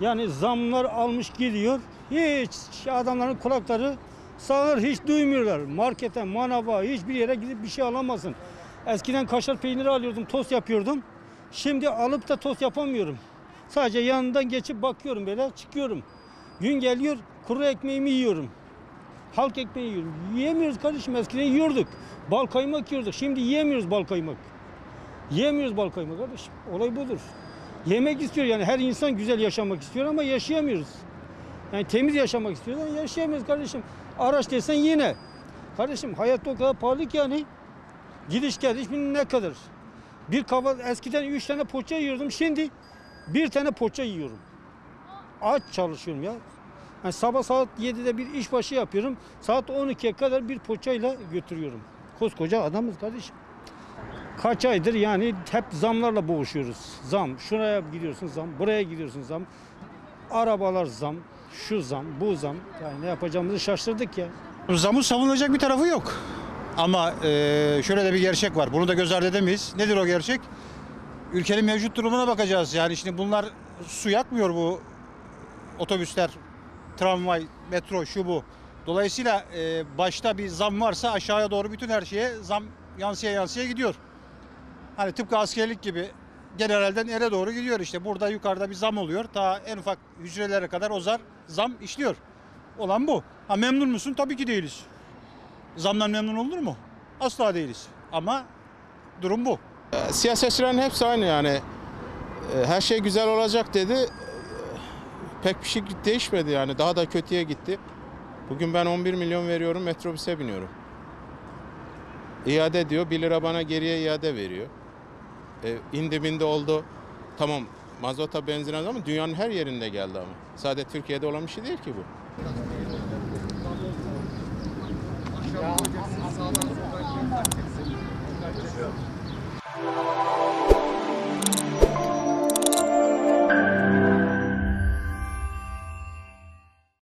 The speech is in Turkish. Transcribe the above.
Yani zamlar almış gidiyor. Hiç adamların kulakları sağır, hiç duymuyorlar. Markete, manava, hiçbir yere gidip bir şey alamazsın. Eskiden kaşar peyniri alıyordum, tost yapıyordum. Şimdi alıp da tost yapamıyorum. Sadece yanından geçip bakıyorum, böyle çıkıyorum. Gün geliyor, kuru ekmeğimi yiyorum. Halk ekmeği yiyorum. Yiyemiyoruz kardeşim, eskiden yiyorduk. Bal kaymak yiyorduk. Şimdi yiyemiyoruz bal kaymak. Yiyemiyoruz bal kaymak kardeşim. Olay budur. Yemek istiyor, yani her insan güzel yaşamak istiyor ama yaşayamıyoruz. Yani temiz yaşamak istiyoruz ama yaşayamıyoruz kardeşim. Araç desen yine. Kardeşim hayat o kadar pahalı ki yani. Gidiş geliş ne kadar? Bir kava eskiden 3 tane poğaça yiyordum. Şimdi bir tane poğaça yiyorum. Aç çalışıyorum ya. Yani sabah saat 7'de bir işbaşı yapıyorum. Saat 12'ye kadar bir poğaçayla götürüyorum. Koskoca adamız kardeşim. Kaç aydır yani hep zamlarla boğuşuyoruz. Zam, şuraya gidiyorsun zam, buraya gidiyorsun zam. Arabalar zam, şu zam, bu zam. Yani ne yapacağımızı şaşırdık ya. Zamın savunulacak bir tarafı yok. Ama şöyle de bir gerçek var. Bunu da göz ardı edemeyiz. Nedir o gerçek? Ülkenin mevcut durumuna bakacağız. Yani şimdi bunlar su yatmıyor, bu otobüsler, tramvay, metro, şu bu. Dolayısıyla başta bir zam varsa aşağıya doğru bütün her şeye zam yansıya yansıya gidiyor. Hani tıpkı askerlik gibi generalden ere doğru gidiyor işte. Burada yukarıda bir zam oluyor. Ta en ufak hücrelere kadar o zam işliyor. Olan bu. Ha, memnun musun? Tabii ki değiliz. Zamdan memnun olur mu? Asla değiliz. Ama durum bu. Siyasetçilerin hepsi aynı yani. Her şey güzel olacak dedi. Pek bir şey değişmedi yani. Daha da kötüye gitti. Bugün ben 11 milyon veriyorum, metrobüse biniyorum. İade diyor, 1 lira bana geriye iade veriyor. İndi bindi oldu. Tamam, mazota benzin az ama dünyanın her yerinde geldi ama. Sadece Türkiye'de olan bir şey değil ki bu. Aşağı